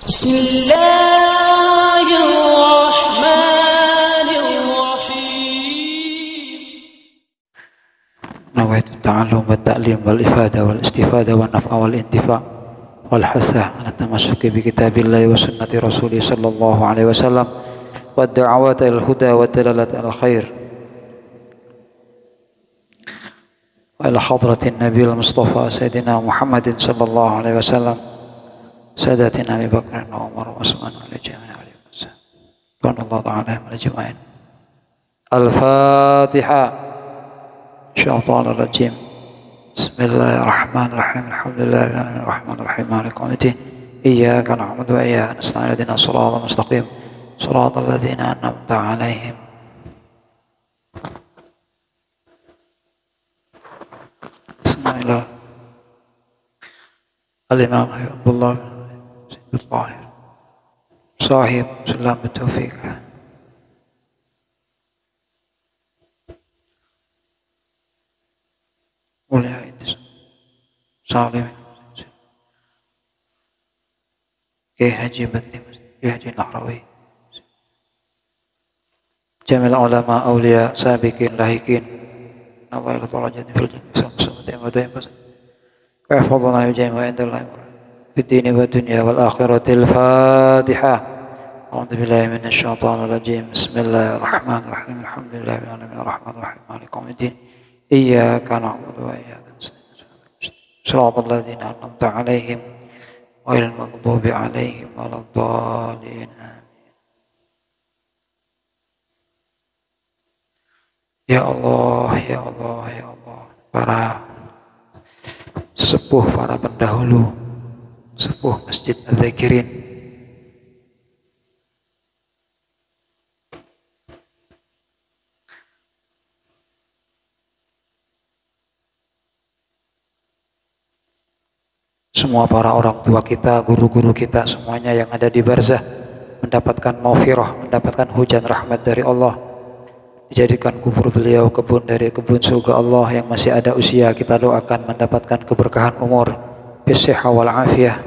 بسم الله الرحمن الرحيم. نويت التعلم والتعليم والإفادة والاستفادة والنفع والانتفاع والحث على التمسك بكتاب الله وسنة رسوله صلى الله عليه وسلم والدعوة إلى الهدى والدلالة على الخير وإلى حضرة النبي المصطفى سيدنا محمد صلى الله عليه وسلم سادتنا أبي بكر وعمر وعثمان وعلي جميع عليه وسلم رضوان الله تعالى عليهم أجمعين. الفاتحة. الشيطان الرجيم. بسم الله الرحمن الرحيم. الحمد لله الرحمن الرحيم مالك يوم الدين إياك نعبد وإياك نستعين اهدنا الصراط المستقيم صراط الذين أنعمت عليهم. بسم الله. الإمام عبد الله الطاهر صاحب سلام التوفيق. Mulia Salim Kiai Haji Badri Kiai Haji Nahrawi Jamil ulama awliya sabiqin lahiqin nawailu tarajati fil jannah samsumati amadaim bas wa hafadhana yujayim wa indallahi fid dini wa dunya wal akhiratil Fatihah. أعوذ بالله من الشيطان الرجيم. بسم الله الرحمن الرحيم. الحمد لله رب العالمين الرحمن الرحيم مالك يوم الدين إياك نعبد وإياك نستعين صراط الذين أنعمت عليهم غير المغضوب عليهم ولا الضالين آمين. Ya Allah, ya Allah, ya Allah, para sesepuh, para pendahulu sepuh Masjid Az-Zakirin, semua para orang tua kita, guru-guru kita, semuanya yang ada di barzah mendapatkan maghfirah, mendapatkan hujan rahmat dari Allah. Dijadikan kubur beliau kebun dari kebun surga Allah yang masih ada usia. Kita doakan mendapatkan keberkahan umur, bisihah wal afiyah.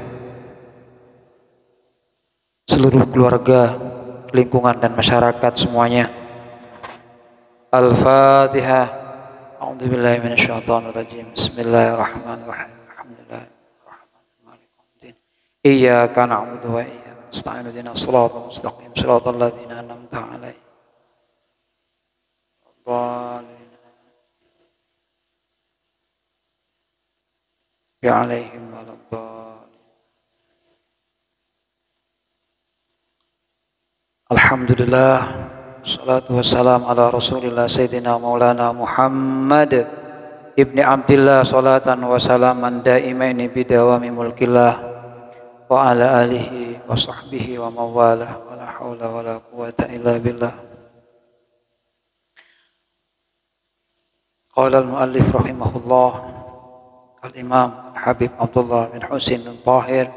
Seluruh keluarga, lingkungan dan masyarakat semuanya. Al-Fatihah. A'udzu billahi minasyaitonir rajim. Bismillahirrahmanirrahim. Iyyaka na'budu wa iyyaka nasta'in ihdinas siratal mustaqim siratal ladzina an'amta 'alaihim wad-dallin alaihim wad-dallin. Alhamdulillah, salatu wassalam ala Rasulillah Sayyidina Maulana Muhammad ibni Abdillah, salatan wa salaman daimaini bidawami mulkillah wa ala alihi wa sahbihi wa mawalah wa la hawla wa la quwata illa billah. Qala al-muallif rahimahullah al-imam Habib Abdullah bin Husain bin Tahir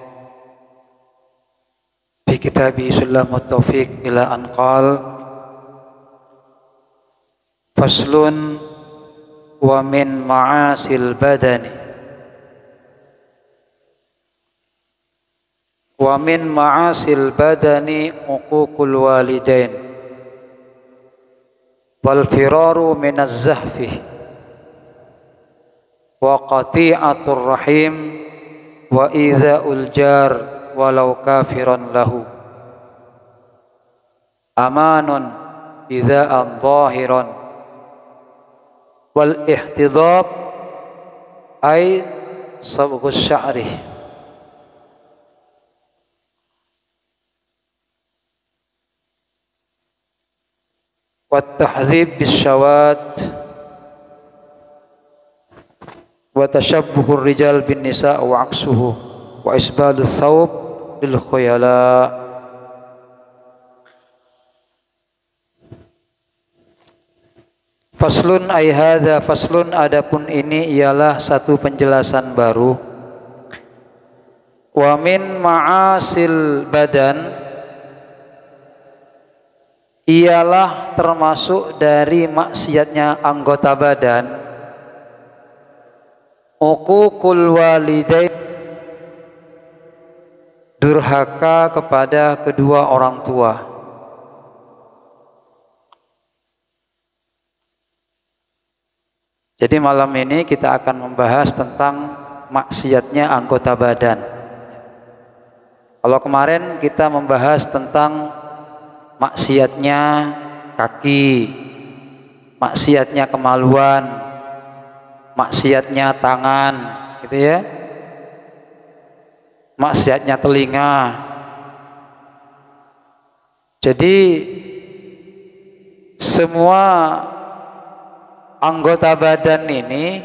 fi kitabi Sulamut Taufiq ila an qal faslun wa min ma'asil badani wa min ma'asil badani uququl walidain wal firaru minaz zahfi wa qati'atur rahim wa idza'ul jar walau kafiran lahu amanun idza'an zahiran wal ihtidab ay sabghus sya'ri والتحذيب بالشوات وتشبه الرجال بالنساء وعكسه وإسبال الثوب للخيلاء. Faslun ay hadza faslun, adapun ini ialah satu penjelasan baru. Wa min ma'asil badan, ialah termasuk dari maksiatnya anggota badan uququl walidain, durhaka kepada kedua orang tua. Jadi malam ini kita akan membahas tentang maksiatnya anggota badan. Kalau kemarin kita membahas tentang maksiatnya kaki, maksiatnya kemaluan, maksiatnya tangan, gitu ya. Maksiatnya telinga. Jadi semua anggota badan ini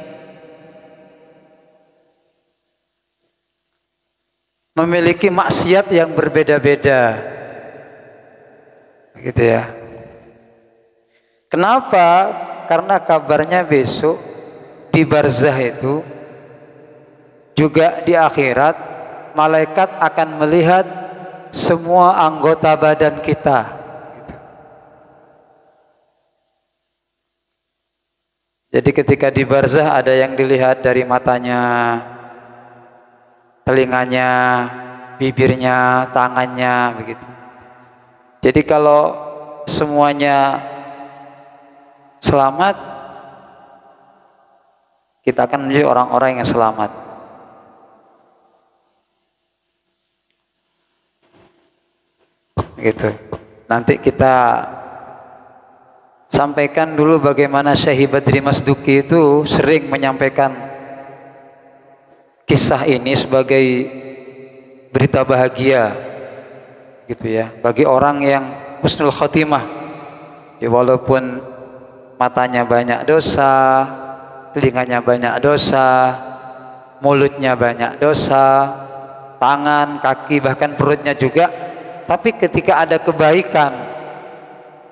memiliki maksiat yang berbeda-beda, gitu ya. Kenapa? Karena kabarnya besok di barzah itu juga di akhirat malaikat akan melihat semua anggota badan kita. Jadi ketika di barzah ada yang dilihat dari matanya, telinganya, bibirnya, tangannya, begitu. Jadi kalau semuanya selamat, kita akan menjadi orang-orang yang selamat. Gitu. Nanti kita sampaikan dulu bagaimana Syekh Badri Masduki itu sering menyampaikan kisah ini sebagai berita bahagia, gitu ya, bagi orang yang husnul khotimah. Ya, walaupun matanya banyak dosa, telinganya banyak dosa, mulutnya banyak dosa, tangan, kaki, bahkan perutnya juga, tapi ketika ada kebaikan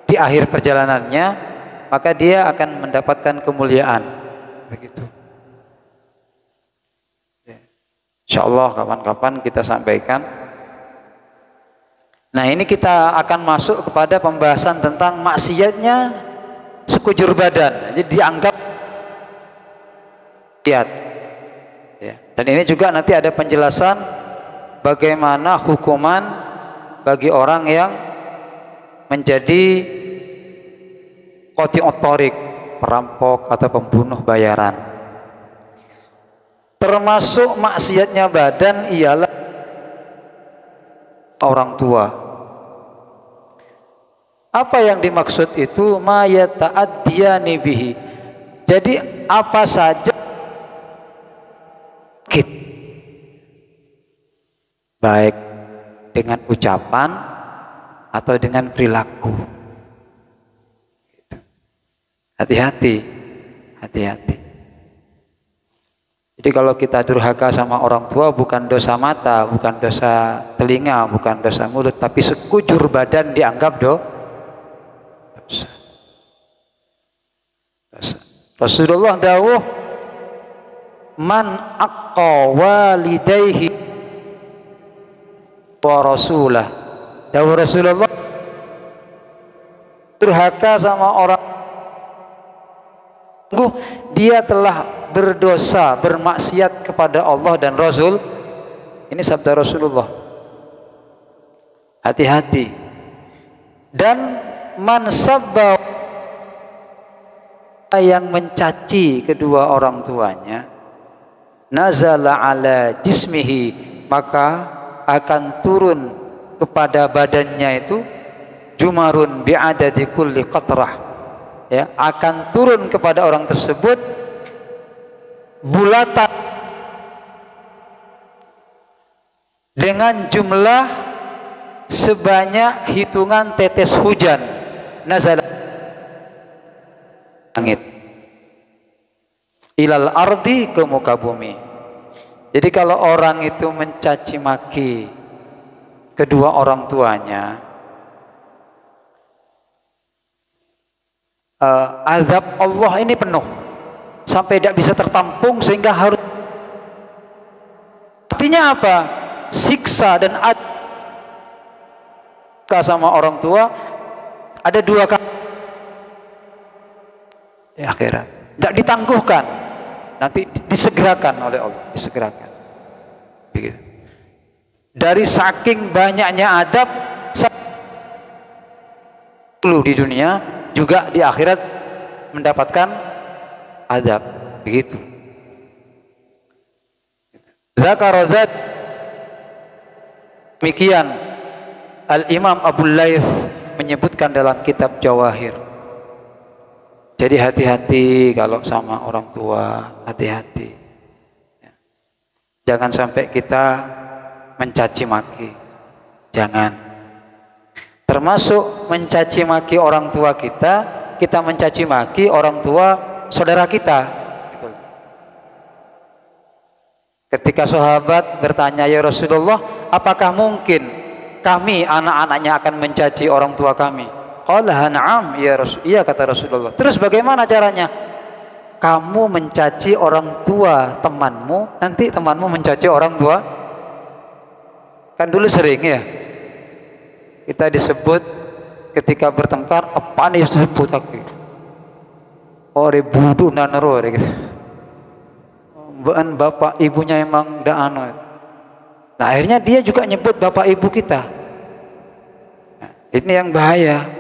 di akhir perjalanannya, maka dia akan mendapatkan kemuliaan, begitu. Insyaallah kapan-kapan kita sampaikan. Nah, ini kita akan masuk kepada pembahasan tentang maksiatnya sekujur badan. Jadi dianggap maksiat. Ya. Dan ini juga nanti ada penjelasan bagaimana hukuman bagi orang yang menjadi qati'ut thariq, perampok atau pembunuh bayaran. Termasuk maksiatnya badan ialah orang tua. Apa yang dimaksud itu? Ma yata'addiyani bihi. Jadi apa saja baik dengan ucapan atau dengan perilaku. Hati-hati, hati-hati. Jadi kalau kita durhaka sama orang tua, bukan dosa mata, bukan dosa telinga, bukan dosa mulut, tapi sekujur badan dianggap dosa. Rasulullah dawuh, man aqqa walidayhi wa rasulah. Dawuh Rasulullah, durhaka sama orang, dia telah berdosa, bermaksiat kepada Allah dan Rasul. Ini sabda Rasulullah. Hati-hati. Dan man sabba, yang mencaci kedua orang tuanya, nazala ala jismihi, maka akan turun kepada badannya itu jumarun bi'adadi kulli qatrah, ya, akan turun kepada orang tersebut bulatan dengan jumlah sebanyak hitungan tetes hujan. Nazala langit ilal ardi, ke muka bumi. Jadi kalau orang itu mencaci maki kedua orang tuanya, azab Allah ini penuh sampai tidak bisa tertampung, sehingga harus, artinya apa? Siksa dan adab sama orang tua ada dua kali di akhirat, tidak ditangguhkan, nanti disegerakan oleh Allah, disegerakan. Begitu. Dari saking banyaknya adab dulu di dunia juga di akhirat mendapatkan adab, begitu. Zakara dzat, demikian Al-Imam Abu Laits menyebutkan dalam kitab Jawahir. Jadi hati-hati kalau sama orang tua, hati-hati. Jangan sampai kita mencaci maki, jangan. Termasuk mencaci maki orang tua kita, kita mencaci maki orang tua saudara kita. Ketika sahabat bertanya, ya Rasulullah, apakah mungkin kami anak-anaknya akan mencaci orang tua kami? Qala na'am ya Rasul. Iya kata Rasulullah. Terus bagaimana caranya? Kamu mencaci orang tua temanmu, nanti temanmu mencaci orang tua. Kan dulu sering ya kita disebut ketika bertengkar, apa nih disebut aku? Ore budu nanero gitu. Bapak ibunya emang ndak anu. Nah akhirnya dia juga nyebut bapak ibu kita. Nah, ini yang bahaya.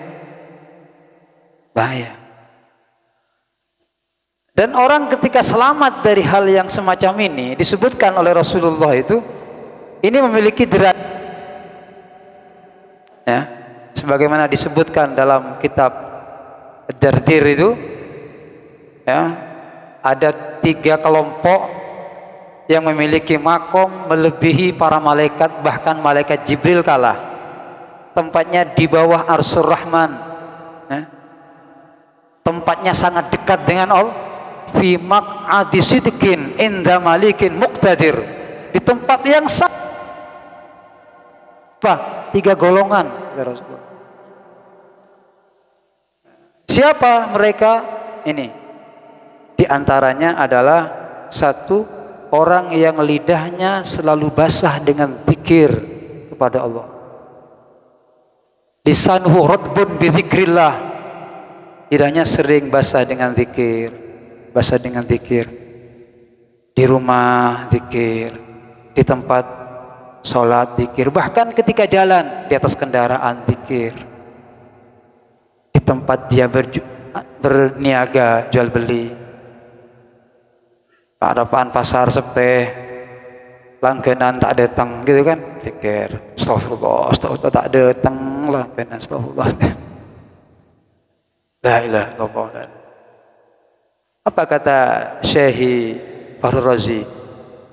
Dan orang ketika selamat dari hal yang semacam ini disebutkan oleh Rasulullah itu, ini memiliki derajat, ya, sebagaimana disebutkan dalam kitab Dardir itu, ya, ada 3 kelompok yang memiliki makom melebihi para malaikat, bahkan malaikat Jibril kalah. Tempatnya di bawah Arsyur Rahman, ya. Tempatnya sangat dekat dengan Allah. Fi maq'adi sidqin inda malikin muqtadir. Di tempat yang sama. 3 golongan, ya Rasulullah. Siapa mereka? Ini. Di antaranya adalah 1 orang yang lidahnya selalu basah dengan zikir kepada Allah. Lisanuhu radbun bi dzikrillah. Lidahnya sering basah dengan zikir, di rumah zikir, di tempat sholat zikir, bahkan ketika jalan di atas kendaraan zikir, di tempat dia berniaga jual beli, hadapan pasar sepeh, langganan tak datang gitu kan, zikir, astagfirullah tak datang langganan, astagfirullah. La ilaha illallah. Apa kata Syekh Fahru Razi?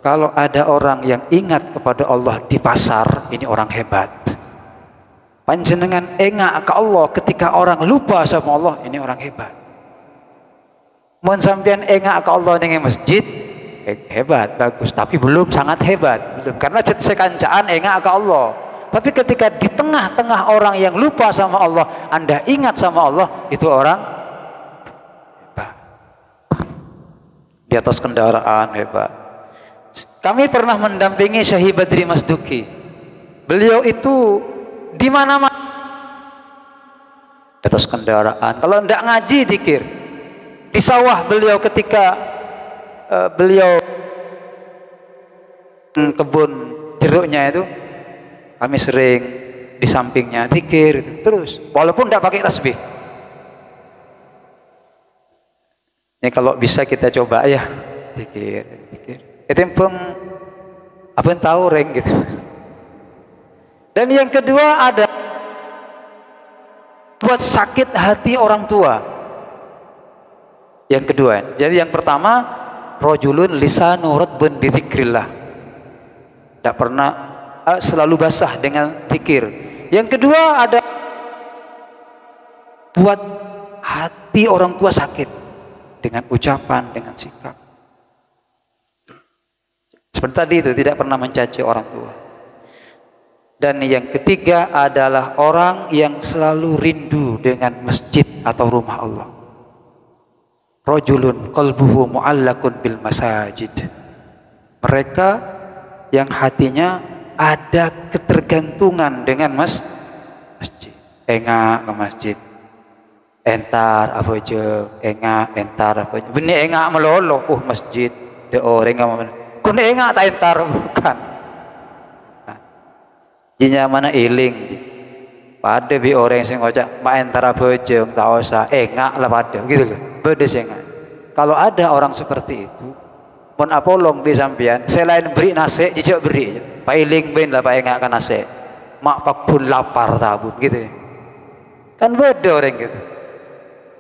Kalau ada orang yang ingat kepada Allah di pasar, ini orang hebat. Panjenengan engak ke Allah ketika orang lupa sama Allah, ini orang hebat. Mun sampean engak ke Allah ning masjid, hebat, bagus, tapi belum sangat hebat, belum, karena sekancaan engak ke Allah. Tapi ketika di tengah-tengah orang yang lupa sama Allah, Anda ingat sama Allah, itu orang hebat. Di atas kendaraan hebat. Kami pernah mendampingi Syekh Badri Masduki. Beliau itu di mana-mana di atas kendaraan. Kalau tidak ngaji zikir. Di sawah beliau ketika beliau kebun jeruknya itu, kami sering di sampingnya zikir itu terus, walaupun tidak pakai tasbih. Ini kalau bisa kita coba ya, zikir. Itu pun apa yang tahu reng gitu. Dan yang kedua ada buat sakit hati orang tua. Yang kedua, jadi yang pertama rajulun lisanu radbun bi dzikrillah. Tidak pernah selalu basah dengan zikir. Yang kedua ada buat hati orang tua sakit dengan ucapan, dengan sikap. Seperti tadi itu, tidak pernah mencaci orang tua. Dan yang ketiga adalah orang yang selalu rindu dengan masjid atau rumah Allah. Rajulun qalbuhu mu'allakun bil masajid. Mereka yang hatinya ada ketergantungan dengan masjid. Engak ke masjid. Entar apa aja, engak entar apa aja. Benih engak melolo, masjid. De orang engak. Kun engak tak entar bukan. Nah, Jinya mana iling ji. Pada bi orang sing ngocak main tara bojong tak usah engak lah pada gitu loh. Beda sing. Kalau ada orang seperti itu, mun apolong bi sampean, selain beri nasi jijak beri. Pailing ben lah pak engak kan nasi. Mak pakun lapar tabun gitu. Kan beda orang gitu.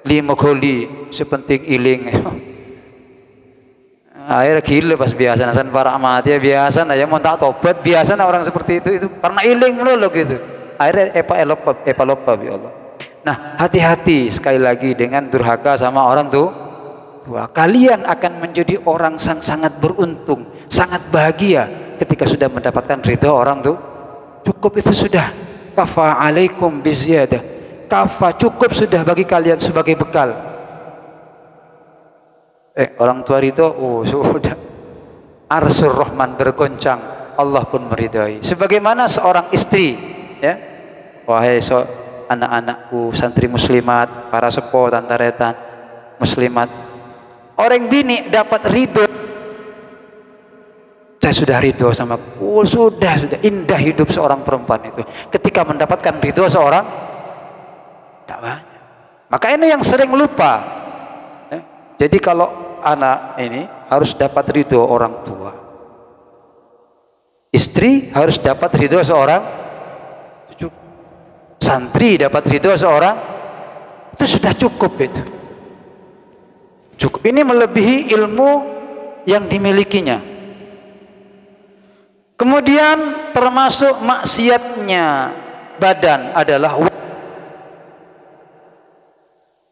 5 kali sepenting iling. Akhirnya gila pas biasa nasan para mati ya biasa nah yang mau tak tobat biasa nah orang seperti itu karena iling melulu gitu. Akhirnya epa lupa bi Allah. Nah, hati-hati sekali lagi dengan durhaka sama orang tua. Kalian akan menjadi orang sangat beruntung, sangat bahagia ketika sudah mendapatkan ridha orang tuh. Cukup itu sudah. Kafa alaikum biziyadah. Kafa cukup sudah bagi kalian sebagai bekal. Orang tua ridho, oh sudah. Arsyur Rahman bergoncang, Allah pun meridai. Sebagaimana seorang istri, ya, wahai anak-anakku, santri muslimat, para sepo, tantaretan muslimat, orang bini dapat ridho. Saya sudah ridho sama, sudah indah hidup seorang perempuan itu. Ketika mendapatkan ridho seorang, tidak banyak. Maka ini yang sering lupa. Jadi kalau anak ini harus dapat ridho orang tua, istri harus dapat ridho seorang cucu, santri dapat ridho seorang, itu sudah cukup itu. Cukup. Ini melebihi ilmu yang dimilikinya. Kemudian termasuk maksiatnya badan adalah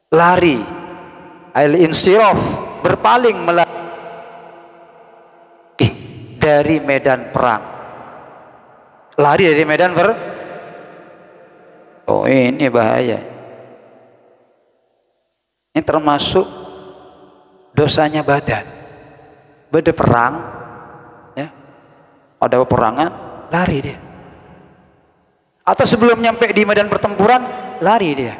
lari, al-insiraf, berpaling dari medan perang. Lari dari medan oh ini bahaya. Ini termasuk dosanya badan. Beda perang, ya, ada peperangan, lari dia. Atau sebelum nyampe di medan pertempuran, lari dia.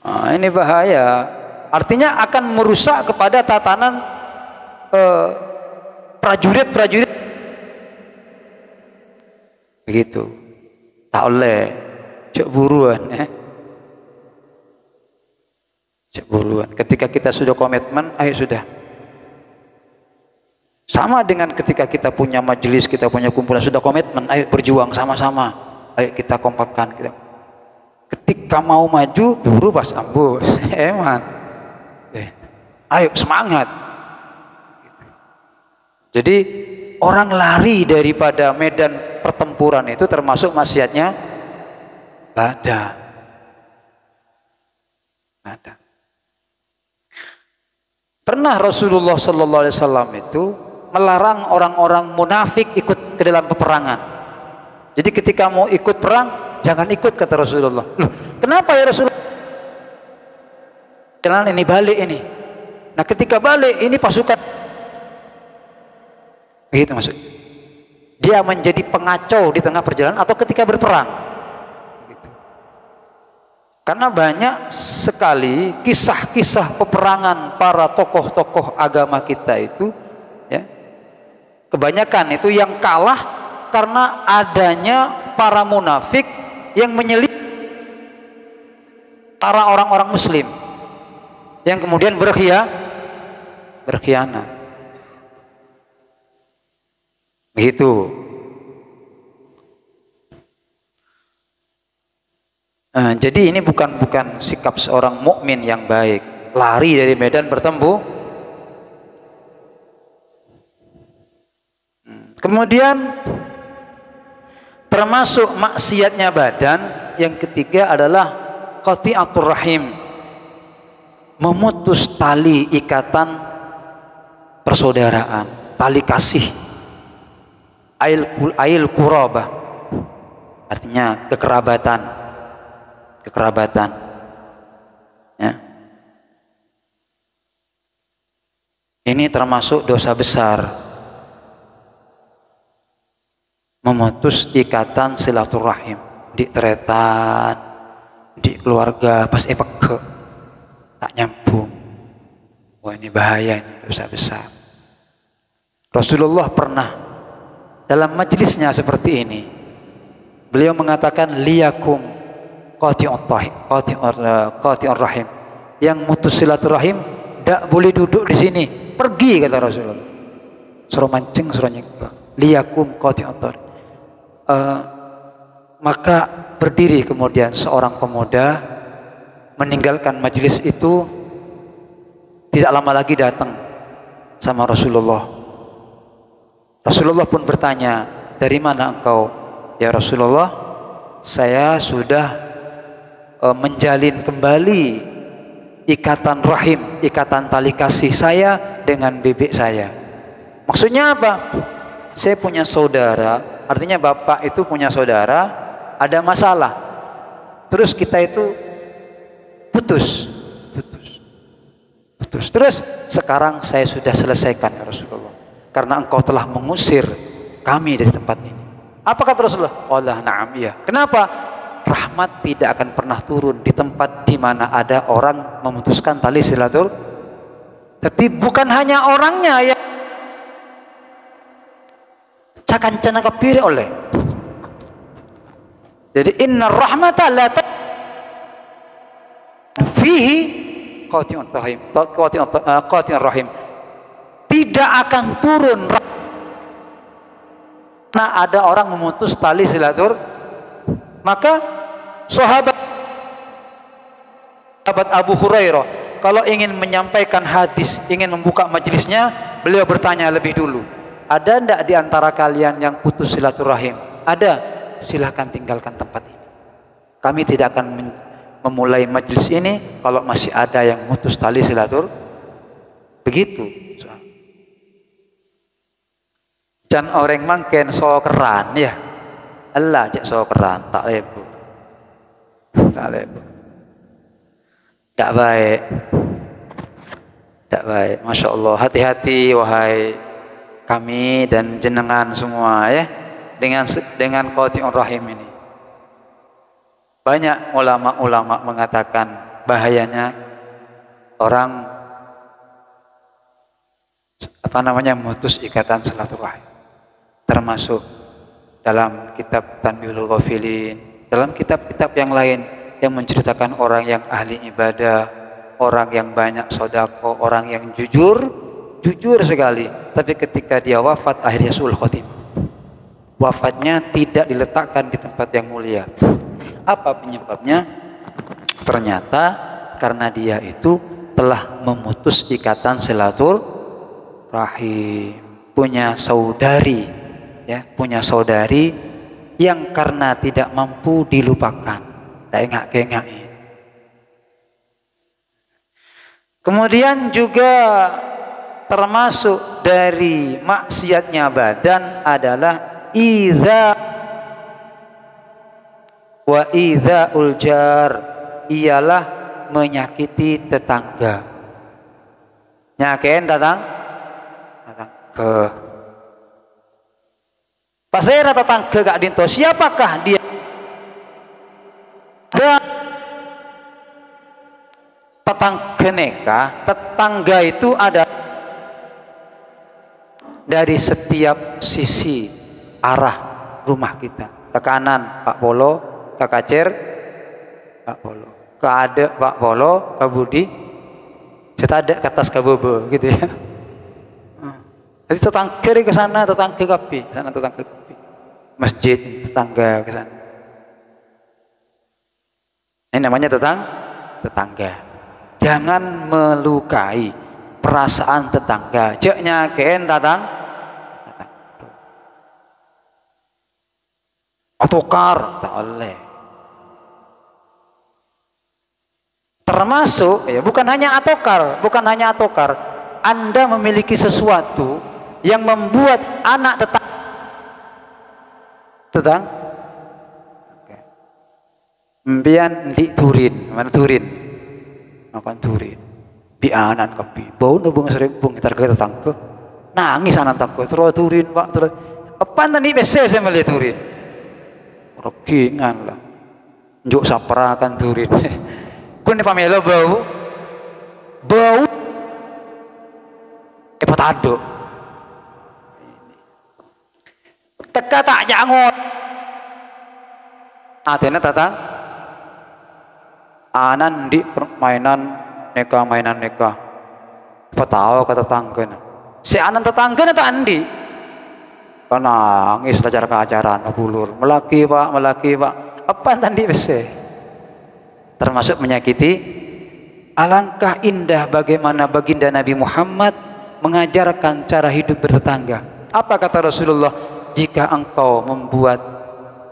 Nah, ini bahaya. Artinya akan merusak kepada tatanan prajurit-prajurit. Begitu. Tak oleh cek buruan, ya. Cek buruan. Ketika kita sudah komitmen, ayo sudah. Sama dengan ketika kita punya majelis, kita punya kumpulan, sudah komitmen, ayo berjuang sama-sama. Ayo kita kompakkan kita. Ketika mau maju, buru pas ambus. Eman. Ayo semangat. Jadi orang lari daripada medan pertempuran itu termasuk maksiatnya badan. Pernah Rasulullah Sallallahu Alaihi Wasallam itu melarang orang-orang munafik ikut ke dalam peperangan. Jadi ketika mau ikut perang, jangan ikut kata Rasulullah. Loh, kenapa ya Rasulullah? Jalan ini balik ini. Nah ketika balik ini pasukan, begitu maksud. Dia menjadi pengacau di tengah perjalanan atau ketika berperang. Begitu. Karena banyak sekali kisah-kisah peperangan para tokoh-tokoh agama kita itu, ya, kebanyakan itu yang kalah karena adanya para munafik yang menyelip para orang-orang muslim yang kemudian berkhianat. Begitu. Jadi ini bukan sikap seorang mukmin yang baik, lari dari medan bertempur. Kemudian termasuk maksiatnya badan yang ketiga adalah qati'atur rahim, memutus tali ikatan persaudaraan, tali kasih, ail qurabah, artinya kekerabatan, ya. Ini termasuk dosa besar, memutus ikatan silaturahim di teretan, di keluarga pas peke tak nyambung. Wah ini bahaya, ini dosa besar. Rasulullah pernah dalam majelisnya seperti ini, beliau mengatakan liyakum qati'ur rahim, yang mutus silaturahim tidak boleh duduk di sini, pergi, kata Rasulullah. Suruh mancing, suruh nyegah. Liyakum qati'ur rahim. Maka berdiri kemudian seorang pemuda meninggalkan majelis itu, tidak lama lagi datang sama Rasulullah. Rasulullah pun bertanya, dari mana engkau? Ya Rasulullah, saya sudah menjalin kembali ikatan rahim, ikatan tali kasih saya dengan bebek saya. Maksudnya apa? Saya punya saudara, artinya bapak itu punya saudara, ada masalah, terus kita itu putus. Terus sekarang saya sudah selesaikan ya Rasulullah, karena engkau telah mengusir kami dari tempat ini. Apa kata Rasulullah? Allah na'am, iya. Kenapa? Rahmat tidak akan pernah turun di tempat di mana ada orang memutuskan tali silaturahim. Tapi bukan hanya orangnya yang cakancana kepiri oleh. Jadi inna rahmata la fihi qati'ur rahim, tidak akan turun karena ada orang memutus tali silatur. Maka sahabat Abu Hurairah kalau ingin menyampaikan hadis, ingin membuka majelisnya, beliau bertanya lebih dulu, ada tidak di antara kalian yang putus silaturahim? Ada, silahkan tinggalkan tempat ini. Kami tidak akan memulai majelis ini kalau masih ada yang mutus tali silatur. Begitu. Jan orang mangken sokeran ya. Allah cek sokeran tak lebu. Tak lebu. Tak baik. Tak baik. Masya Allah. Hati-hati wahai kami dan jenengan semua ya, dengan qati'ur rahim ini. Banyak ulama-ulama mengatakan bahayanya orang mutus ikatan silaturahim. Termasuk dalam kitab Tanbihul Ghafilin, dalam kitab-kitab yang lain yang menceritakan orang yang ahli ibadah, orang yang banyak sedekah, orang yang jujur sekali, tapi ketika dia wafat akhirnya su'ul khotimah. Wafatnya tidak diletakkan di tempat yang mulia. Apa penyebabnya? Ternyata karena dia itu telah memutus ikatan silaturahim, punya saudari ya, punya saudari yang karena tidak mampu dilupakan, engak-engak. Kemudian juga termasuk dari maksiatnya badan adalah idzaul jar, ialah menyakiti tetangga. Nyakein tetangga. Pasera tetangga gak dinto, siapakah dia? Tetangga neka, tetangga itu ada dari setiap sisi arah rumah kita. Ke kanan Pak Polo, ke Kacer Pak Polo, ke Ade Pak Polo, ke Budi Cetadek, ke atas ke Bobo gitu ya. Jadi tetangga ke sana, tetangga kapi, sana tetangga kapi. Masjid tetangga ke sana. Ini namanya tetangga. Jangan melukai perasaan tetangga. Jeknya keen tetangga. Atokar tak oleh. Termasuk ya, bukan hanya atokar. Anda memiliki sesuatu yang membuat anak tetang mbian di turin, mana turin, makan turin, bianan kapi, bau nubung serimbung kita ke tetangga, nangis anak tetangga, terus turin pak, terus apa nanti besar saya melihat turin, rokingan lah, njuk saparakan turin, kun ni pamelo bau, potado. Teka tak jangot. Atena tatang. Anan di permainan mainan neka. Apa tahu kata tetangga. Si anan tetangga na andi. Karena nangis belajar keajaran ngulur. Melaki pak. Apa tadi bese? Termasuk menyakiti. Alangkah indah bagaimana baginda Nabi Muhammad mengajarkan cara hidup bertetangga. Apa kata Rasulullah? Jika engkau membuat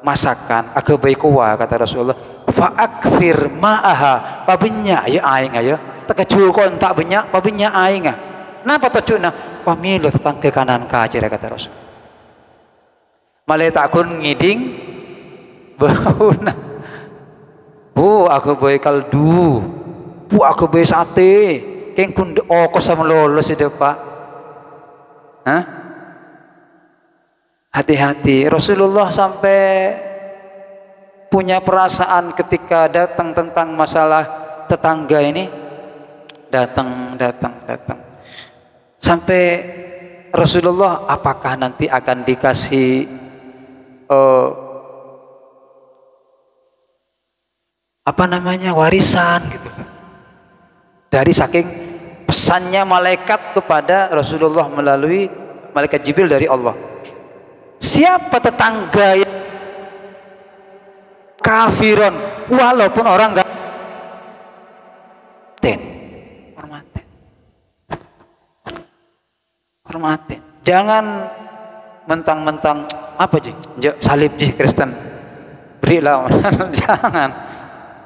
masakan akabaikuwa kata Rasulullah, fa'akthir ma'aha pabinya ya aing ayo tekeju kon tak banyak pabinya aing ah. Napa tocuna? Pamilu tetangga kanan kajir kata Rasul. Malai takun ngiding bauna. Bu aku boy kaldu. Bu aku boy sate. Keng kun oko sama lolos itu Pak. Hah? Hati-hati. Rasulullah sampai punya perasaan ketika datang tentang masalah tetangga ini. Datang. Sampai Rasulullah apakah nanti akan dikasih warisan gitu. Dari saking pesannya malaikat kepada Rasulullah melalui malaikat Jibril dari Allah. Siapa tetangga yang kafiron walaupun orang enggak hormatin. Jangan mentang-mentang apa sih? Salib sih Kristen. Berilah.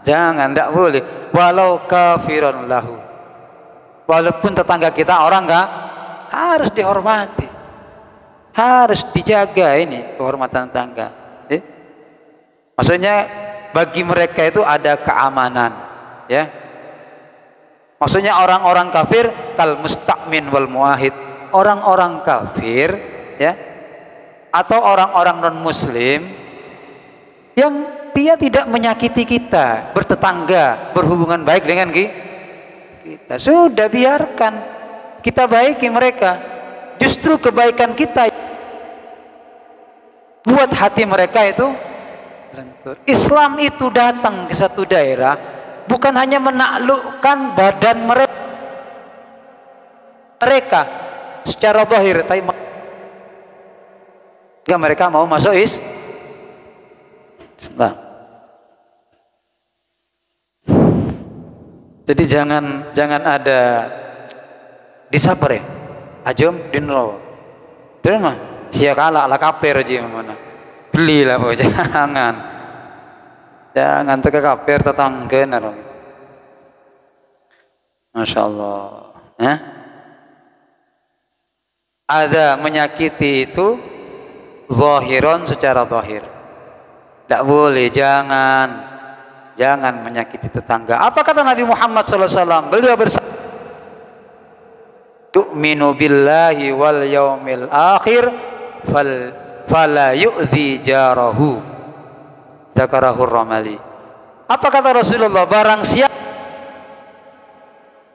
Jangan, tidak boleh. Walau kafiron lahu. Walaupun tetangga kita orang enggak harus dihormati. Harus dijaga ini kehormatan tetangga. Maksudnya bagi mereka itu ada keamanan, ya. Maksudnya orang-orang kafir kal musta'min wal muahid. Orang-orang kafir, ya, atau orang-orang non muslim yang dia tidak menyakiti kita, bertetangga, berhubungan baik dengan kita. Sudah biarkan kita baiki mereka. Justru kebaikan kita buat hati mereka itu lentur. Islam itu datang ke satu daerah bukan hanya menaklukkan badan mereka secara zahir, tapi mereka mau masuk Islam. Jadi jangan ada disabar ya. Ajum dinro. Dari mah sia kalah lah kafir aja mana. Belilah kok jangan teka kafir tetangga naro. Masya Allah. Ada menyakiti itu zahiron secara zahir. Tidak boleh, jangan menyakiti tetangga. Apa kata Nabi Muhammad SAW? Beliau bersabda, tu'minu billahi wal yaumil akhir fala yu'zi jarahu. Zakarahur Ramali. Apa kata Rasulullah? Barang siapa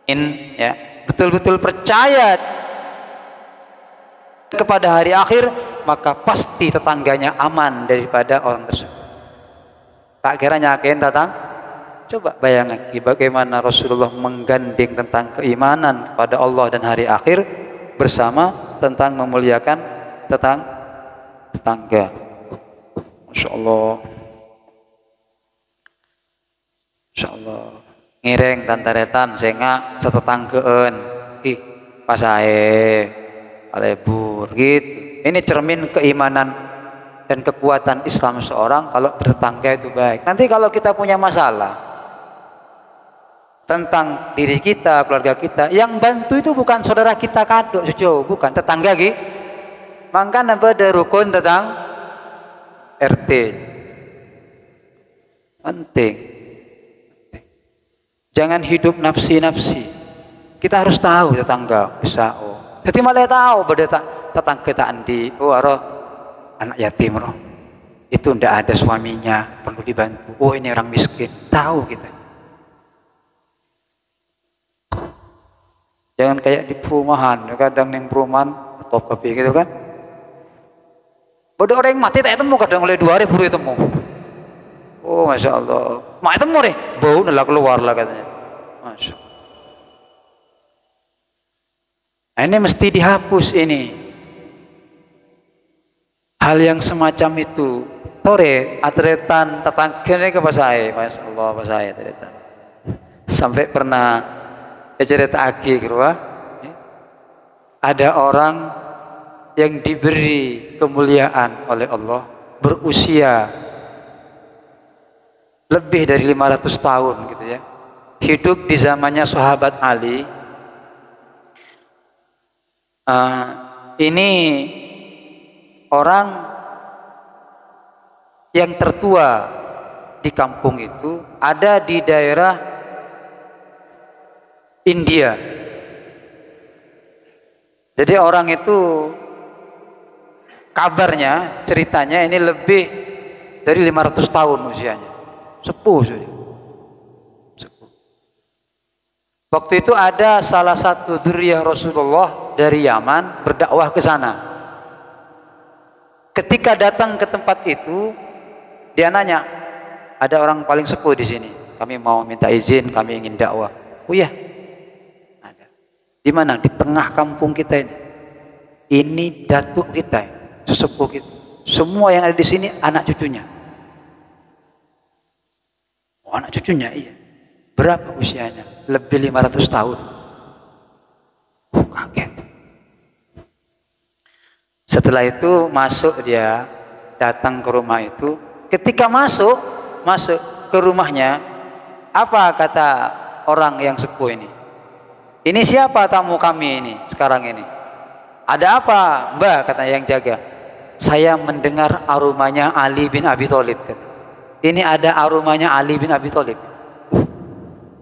ya, betul-betul percaya kepada hari akhir, maka pasti tetangganya aman daripada orang tersebut. Tak kira nyakin tatang. Coba bayangkan bagaimana Rasulullah menggandeng tentang keimanan kepada Allah dan hari akhir bersama tentang memuliakan tetangga. Masya Allah. Masya Allah. Ngireng tantaretan senga setetanggaan. Pasae alebur gitu. Ini cermin keimanan dan kekuatan Islam seorang kalau bertetangga itu baik. Nanti kalau kita punya masalah tentang diri kita, keluarga kita, yang bantu itu bukan saudara kita kado, bukan tetangga gitu. Maka ada rukun tentang RT. Penting. Jangan hidup nafsi-nafsi. Kita harus tahu tetangga bisa. Jadi malah tahu beda tetangga kita andi, anak yatim itu ndak ada suaminya, perlu dibantu. Ini orang miskin, tahu kita. Jangan kayak di perumahan, kadang yang perumahan top kopi gitu kan. Bodoh orang yang mati tak temu kadang oleh 2 hari baru temu. Oh masya Allah. Mak temu deh, bau nela keluar lah katanya. Masya Allah. Nah, ini mesti dihapus ini. Hal yang semacam itu. Tore atretan tetangganya ke pasai, masya Allah pasai atretan. Sampai pernah cerita agi kerua. Ada orang yang diberi kemuliaan oleh Allah berusia lebih dari 500 tahun gitu ya, hidup di zamannya sahabat Ali. Ini orang yang tertua di kampung itu ada di daerah India. Jadi orang itu kabarnya, ceritanya ini lebih dari 500 tahun usianya. Sepuh sudah. Sepuh. Waktu itu ada salah satu dzurriyyah Rasulullah dari Yaman berdakwah ke sana. Ketika datang ke tempat itu, dia nanya, ada orang paling sepuh di sini. Kami mau minta izin, kami ingin dakwah. Oh ya, ada. Di mana? Di tengah kampung kita ini. Ini datuk kita, sesepuh kita. Semua yang ada di sini anak cucunya. Oh, anak cucunya, iya. Berapa usianya? Lebih 500 tahun. Oh, kaget. Setelah itu masuk dia, datang ke rumah itu. Ketika masuk ke rumahnya, apa kata orang yang sepuh ini? Ini siapa tamu kami ini sekarang ini? Ada apa, Mbak? Kata yang jaga. Saya mendengar aromanya Ali bin Abi Thalib. Kata. Ini ada aromanya Ali bin Abi Thalib.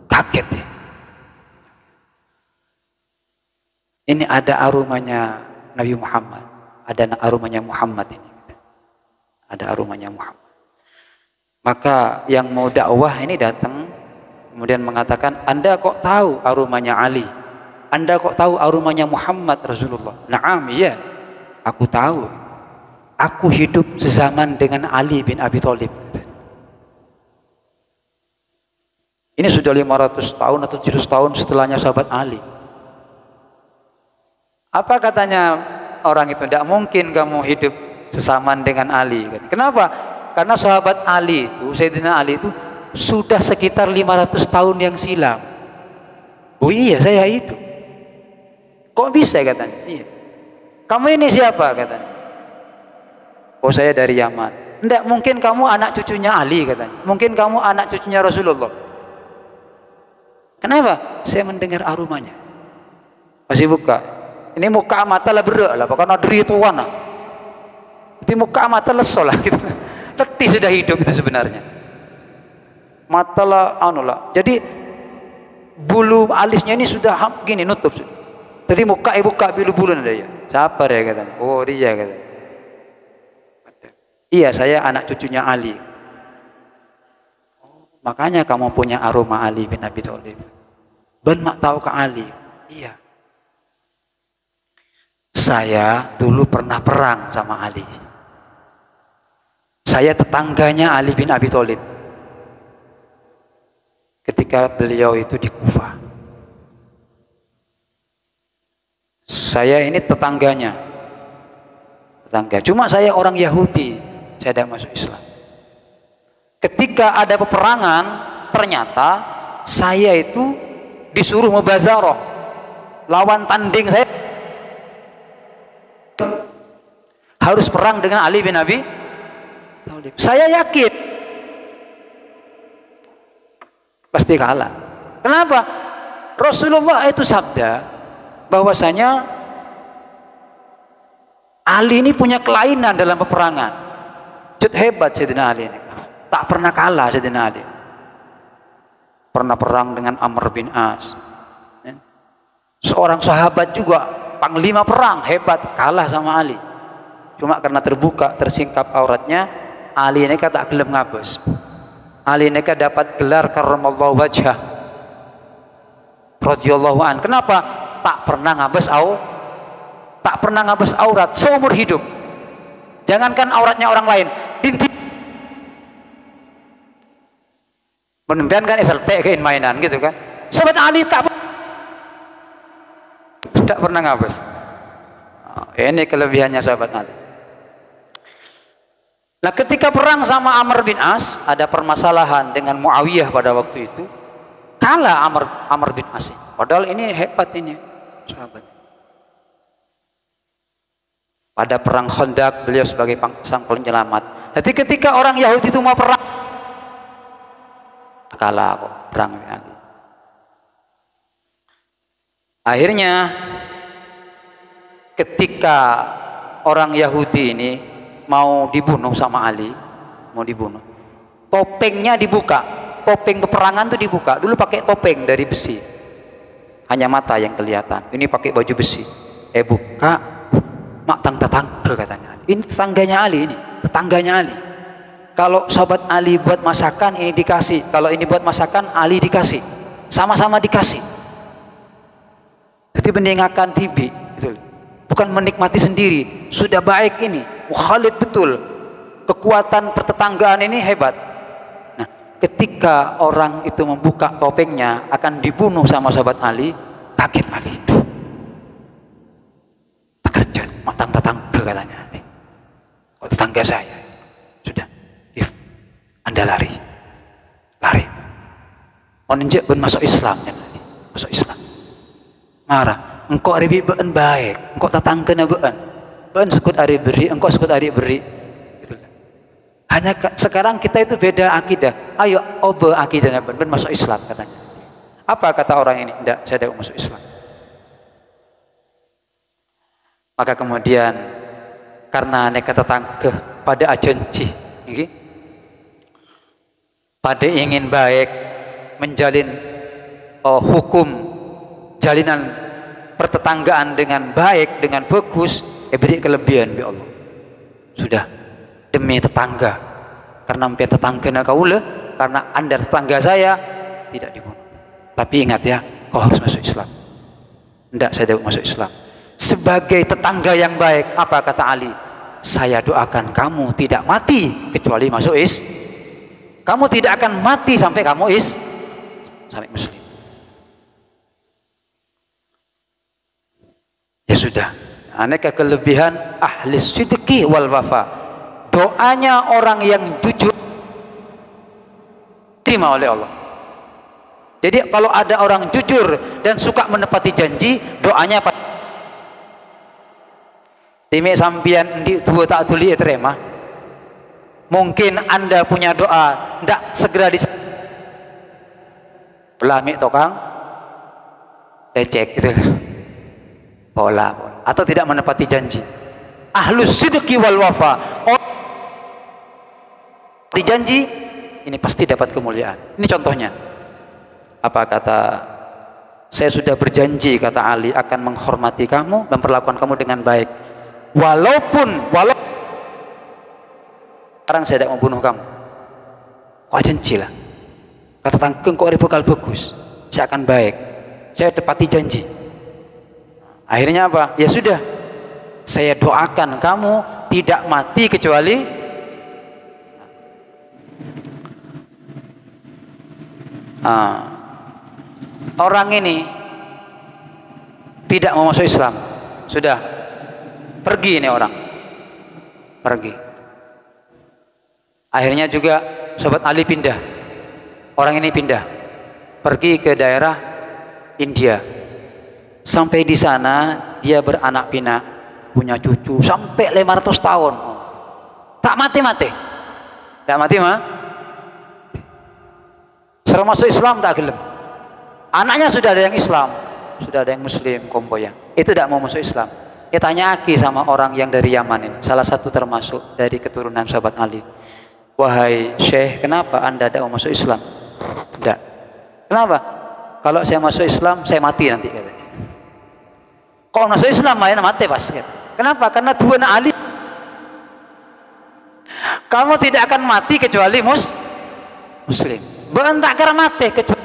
Kaget ya. Ini ada aromanya Nabi Muhammad. Ada aromanya Muhammad ini. Ada aromanya Muhammad. Maka yang mau dakwah ini datang, kemudian mengatakan, Anda kok tahu aromanya Ali? Anda kok tahu aromanya Muhammad Rasulullah? Naam, iya. Aku tahu. Aku hidup sezaman dengan Ali bin Abi Thalib. Ini sudah 500 tahun atau 700 tahun setelahnya sahabat Ali. Apa katanya orang itu? Tidak mungkin kamu hidup sesaman dengan Ali. Kenapa? Karena sahabat Ali itu, Sayyidina Ali itu sudah sekitar 500 tahun yang silam. Oh iya, saya hidup. Kok bisa katanya? Iya. Kamu ini siapa katanya? Oh saya dari Yaman. Tidak mungkin kamu anak cucunya Ali katanya. Mungkin kamu anak cucunya Rasulullah. Kenapa? Saya mendengar aromanya. Masih buka. Ini muka mata lah berak lah. Karena deri itu warna. Jadi muka mata lesol lah. Gitu. Letih sudah hidup itu sebenarnya. Mata lah anu lah. Jadi bulu alisnya ini sudah gini nutup. Jadi muka buka bulu-bulu ada ya. Siapa ya katanya? Oh dia katanya. Iya saya anak cucunya Ali. Makanya kamu punya aroma Ali bin Abi Thalib. Ben mak tahu ke Ali. Iya. Saya dulu pernah perang sama Ali. Saya tetangganya Ali bin Abi Thalib. Ketika beliau itu di Kufah. Saya ini tetangganya. Tetangga. Cuma saya orang Yahudi. Saya tidak masuk Islam. Ketika ada peperangan, ternyata saya itu disuruh mubazarah. Lawan tanding saya harus perang dengan Ali bin Abi Thalib. Saya yakin pasti kalah. Kenapa? Rasulullah itu sabda bahwasanya Ali ini punya kelainan dalam peperangan. Cut hebat Sayyidina Ali ini. Tak pernah kalah Sayyidina Ali. Pernah perang dengan Amr bin As. Seorang sahabat juga panglima perang hebat, kalah sama Ali. Cuma karena terbuka, tersingkap auratnya, Ali ini tak gelem ngabes. Ali ini dapat gelar karramallahu wajhah radhiyallahu an. Kenapa? Tak pernah ngabes aurat seumur hidup. Jangankan auratnya orang lain, menempian kan SLT kein mainan gitu kan. Sahabat Ali tidak pernah ngabes. Ini kelebihannya sahabat Ali. Nah, ketika perang sama Amr bin As, ada permasalahan dengan Muawiyah pada waktu itu, kalah Amr bin As. Padahal ini hebat ini sahabat. Pada perang Khandaq beliau sebagai sang penyelamat. Jadi ketika orang Yahudi itu mau perang, kalah kok perang Ali. Akhirnya ketika orang Yahudi ini mau dibunuh sama Ali, mau dibunuh, topengnya dibuka, topeng peperangan tuh dibuka. Dulu pakai topeng dari besi, hanya mata yang kelihatan. Ini pakai baju besi, buka, mak tetangga katanya. Ini tetangganya Ali, ini tetangganya Ali. Kalau sahabat Ali buat masakan ini dikasih, kalau ini buat masakan Ali dikasih, sama-sama dikasih. Jadi mendengarkan tibi, betul. Bukan menikmati sendiri. Sudah baik ini, mukhalid betul. Kekuatan pertetanggaan ini hebat. Nah, ketika orang itu membuka topengnya akan dibunuh sama sahabat Ali, kaget Ali. Terkejut, matang tetangga katanya. Kok tetangga saya? Sudah, Anda lari. Menunjuk ben masuk Islam ya, masuk Islam. Marah, engkau ari beun baik, engkau tetangkeuna beun sekut ari beri, engkau sekut ari beri. Gitu. Hanya sekarang kita itu beda akidah. Ayo obe akidahnya ben masuk Islam katanya. Apa kata orang ini? Tidak, saya tidak masuk Islam. Maka kemudian karena nekat tetangga pada ajanci, pada ingin baik, menjalin hukum jalinan pertetanggaan dengan baik, dengan bagus, beri kelebihan ya Allah. Sudah demi tetangga, karena empat tetangga kaula, karena Anda tetangga saya tidak dibunuh. Tapi ingat ya, kau harus masuk Islam. Tidak, saya tidak masuk Islam. Sebagai tetangga yang baik, apa kata Ali? Saya doakan kamu tidak mati kecuali masuk Islam. Kamu tidak akan mati sampai kamu sampai Muslim. Ya sudah, aneka kelebihan ahli sidqi wal wafa. Doanya orang yang jujur diterima oleh Allah. Jadi kalau ada orang jujur dan suka menepati janji, doanya apa? Timi sampian di dua tak tuli terima. Mungkin Anda punya doa ndak segera di lami tokang lecek gitu. Pola atau tidak menepati janji. Ahlus sidqi wal wafa. Di janji ini pasti dapat kemuliaan. Ini contohnya. Apa kata? Saya sudah berjanji kata Ali akan menghormati kamu, memperlakukan kamu dengan baik. Walaupun sekarang saya tidak membunuh kamu. Kok janji lah. Kata tangkeng kok ada bekal bagus. Saya akan baik. Saya tepati janji. Akhirnya apa? Ya sudah, saya doakan kamu tidak mati kecuali orang ini tidak mau masuk Islam. Sudah, pergi ini orang, pergi. Akhirnya juga sahabat Ali pindah, orang ini pindah, pergi ke daerah India. Sampai di sana dia beranak pinak, punya cucu sampai 500 tahun. Tak mati-mati. Tak mati mah. Setelah masuk Islam tak gelem. Anaknya sudah ada yang Islam, sudah ada yang Muslim, kompoya. Itu tidak mau masuk Islam. Dia tanya Aki sama orang yang dari Yaman ini, salah satu termasuk dari keturunan sahabat Ali. Wahai Syekh, kenapa Anda tidak mau masuk Islam? Tidak. Kenapa? Kalau saya masuk Islam, saya mati nanti katanya. Kalau masuk Islam main mati pas. Kenapa? Karena Tuhan Ali. Kamu tidak akan mati kecuali Muslim. Bukan tak kira mati kecuali.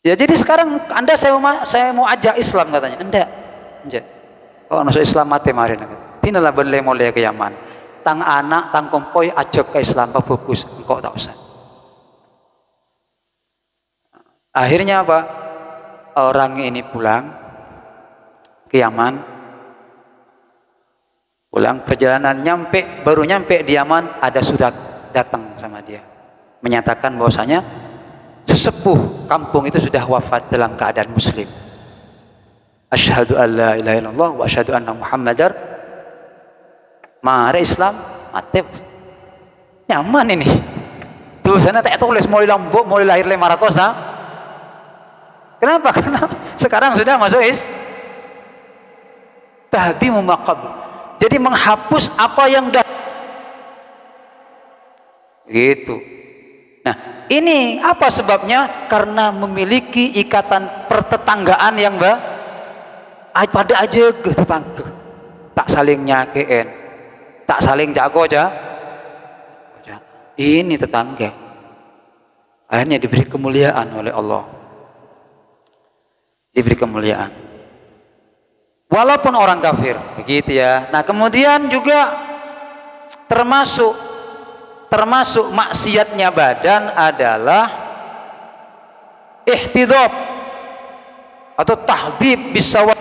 Ya jadi sekarang Anda saya mau ajak Islam katanya. Enggak. Kalau masuk Islam mati mari tinalah boleh mulai ke Yaman. Tang anak, tang kompoi ajak ke Islam bagus, engkau tak usah. Akhirnya apa? Orang ini pulang ke Yaman. Pulang perjalanan baru nyampe di Yaman ada surat datang sama dia. Menyatakan bahwasanya sesepuh kampung itu sudah wafat dalam keadaan muslim. Asyhadu an la ilaha illallah wa asyhadu anna Muhammadar mari Islam mati. Nyaman ini. Tuh sana tak tulis mulai lombok mulai lahir 500 nah. Kenapa? Karena sekarang sudah masuk tahdi mumakab. Jadi menghapus apa yang dah gitu. Nah, ini apa sebabnya? Karena memiliki ikatan pertetanggaan yang pada aja ke tetangga. Tak saling nyakein, tak saling jago aja. Ini tetangga. Akhirnya diberi kemuliaan oleh Allah. Diberi kemuliaan. Walaupun orang kafir, begitu ya. Nah, kemudian juga termasuk maksiatnya badan adalah ihtidab atau tahdib bisawad,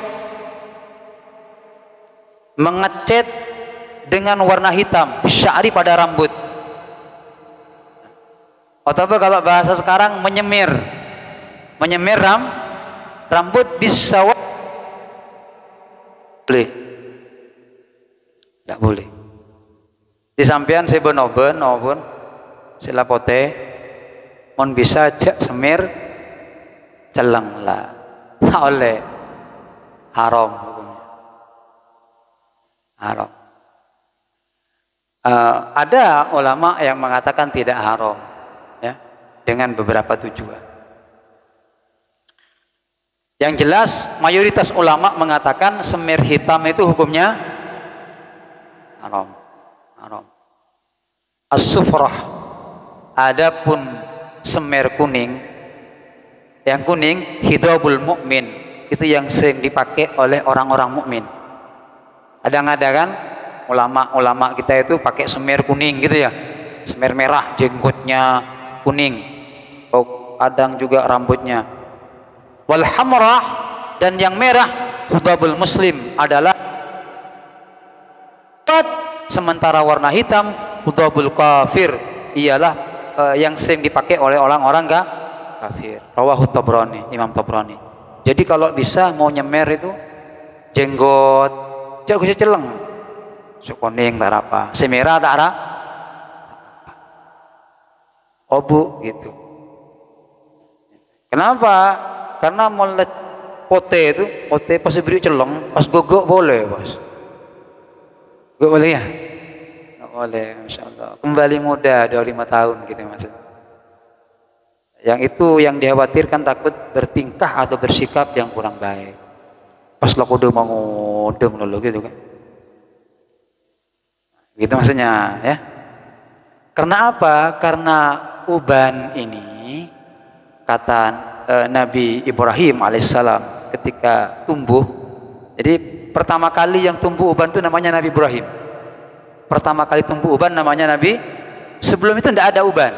mengecat dengan warna hitam sya'ri pada rambut, atau kalau bahasa sekarang menyemir rambut bisawad. Boleh tidak boleh di sampean sebenoben silapote mon bisa jak semir celeng lah tak oleh, haram hukumnya, haram. Ada ulama yang mengatakan tidak haram ya, dengan beberapa tujuan. Yang jelas mayoritas ulama mengatakan semir hitam itu hukumnya haram. As-sufrah. Adapun semir kuning, yang kuning hidabul mukmin, itu yang sering dipakai oleh orang-orang mukmin. Ada kan ulama kita itu pakai semir kuning gitu ya, semir merah, jenggotnya kuning, kadang juga rambutnya. Wal hamrah, dan yang merah hudabul muslim adalah, sementara warna hitam hudabul kafir, ialah yang sering dipakai oleh orang-orang kafir. Rawahu Tabrani, Imam Tabrani. Jadi kalau bisa mau nyemer itu jenggot jago celeng, kuning tak apa, semerah tak ada obu gitu. Kenapa? Karena mulai pote pas beri celeng, pas gogok boleh bos. Gak boleh ya? Gak boleh, Masya Allah. Kembali muda 25 tahun gitu maksudnya. Yang itu yang dikhawatirkan takut bertingkah atau bersikap yang kurang baik. Pas lo kudu mau ngodem dulu gitu kan. Gitu maksudnya ya. Karena apa? Karena uban ini kata Nabi Ibrahim alaihissalam ketika tumbuh. Jadi pertama kali yang tumbuh uban itu namanya Nabi Ibrahim. Pertama kali tumbuh uban namanya Nabi. Sebelum itu tidak ada uban.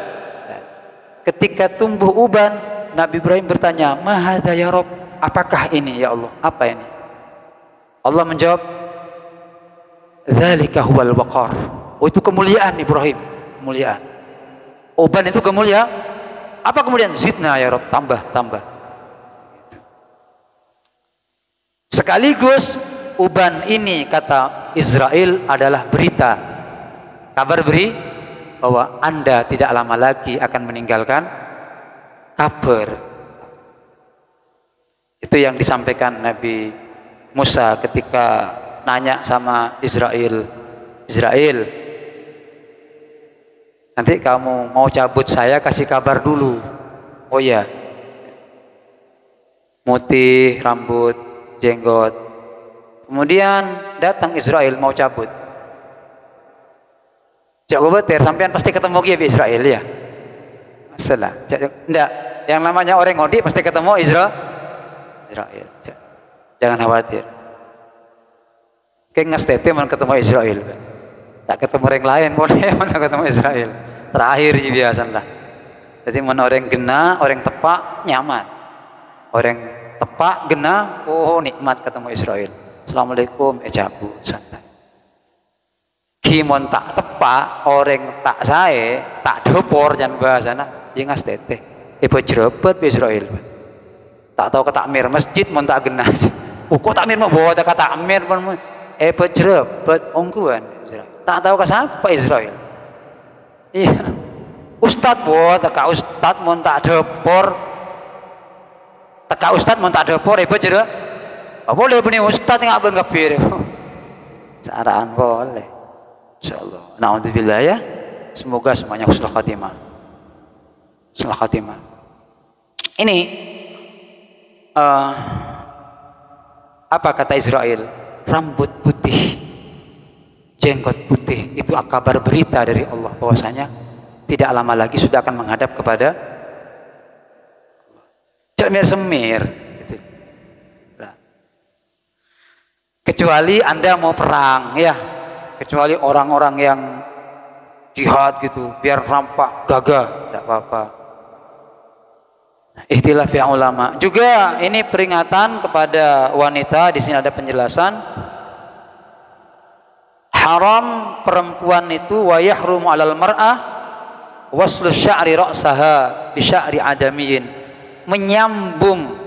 Ketika tumbuh uban, Nabi Ibrahim bertanya, "Mahadha ya Rabb?" Apakah ini ya Allah? Apa ini? Allah menjawab, "Dzalika huwal waqar." Oh, itu kemuliaan Ibrahim, kemuliaan. Uban itu kemuliaan. Apa kemudian? Zidna ya Rabb, tambah. Sekaligus uban ini kata Israel adalah berita, kabar beri bahwa Anda tidak lama lagi akan meninggalkan kabar. Itu yang disampaikan Nabi Musa ketika nanya sama Israel, nanti kamu mau cabut saya kasih kabar dulu. Oh ya, putih rambut, jenggot. Kemudian datang Israel mau cabut. Jago beter sampean pasti ketemu dia di Israel ya. Setelah enggak Yang namanya orang ngodi pasti ketemu Israel. Jangan khawatir. Kayak ngestete mau ketemu Israel. Tak ketemu orang lain boleh, mana ketemu Israel. Terakhir biasa lah. Jadi mana orang gena, orang tepak nyaman. Orang tepak gena, oh nikmat ketemu Israel. Assalamualaikum, jabu santai. Kimon tak tepak, orang tak sae, tak dopor jangan bahasana, ingas tete. Ibu jerebet Israel. Tak tahu ketakmir masjid mon tak gena. Kok takmir mau bawa tak takmir mon. Ibu jerebet ongkuan Israel. Tak tahu ke siapa Israel. Iya. Ustad buat tak ustad mon tak dopor. Tak ustad mon tak dopor ibu jerebet. Boleh punya ustad nggak ben kafir. Saraan boleh. Insyaallah. Nauzubillah ya. Semoga semuanya husnul khatimah. Husnul khatimah. Ini apa kata Israel? Rambut putih, jenggot putih itu kabar berita dari Allah bahwasanya tidak lama lagi sudah akan menghadap kepada semir. Gitu. Nah. Kecuali Anda mau perang, ya. Kecuali orang-orang yang jihad gitu, biar nampak gagah, tidak apa-apa. Ikhtilaf yang ulama. Juga ini peringatan kepada wanita. Di sini ada penjelasan. Haram perempuan itu wa yahrumu 'alal mar'ah waslu sya'ri ra'saha bi sya'ri adamiyin. Menyambung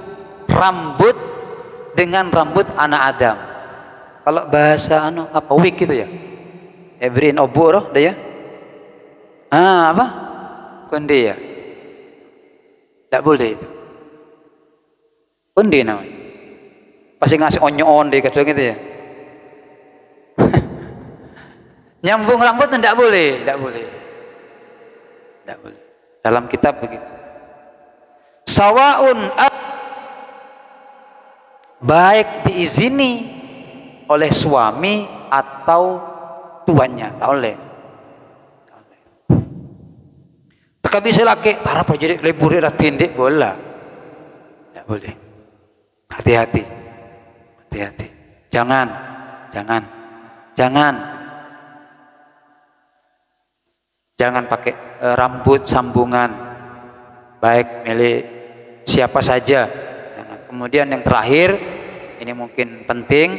rambut dengan rambut anak Adam. Kalau bahasa apa wig gitu ya? Everin obor dah ya. Apa? Konde ya. Tak boleh itu. Konde namanya. Pasti ngasih onyo-on deh kadang gitu ya. Nyambung rambut tidak boleh, tidak boleh. Tidak boleh. Dalam kitab begitu. Sawaun baik diizini oleh suami atau tuannya, tak boleh. Tak bisa laki, tarap jadi lebur dah tindik bola. Tak boleh. Hati-hati, hati-hati. Jangan. Jangan pakai rambut sambungan, baik milik siapa saja. Jangan. Kemudian yang terakhir, ini mungkin penting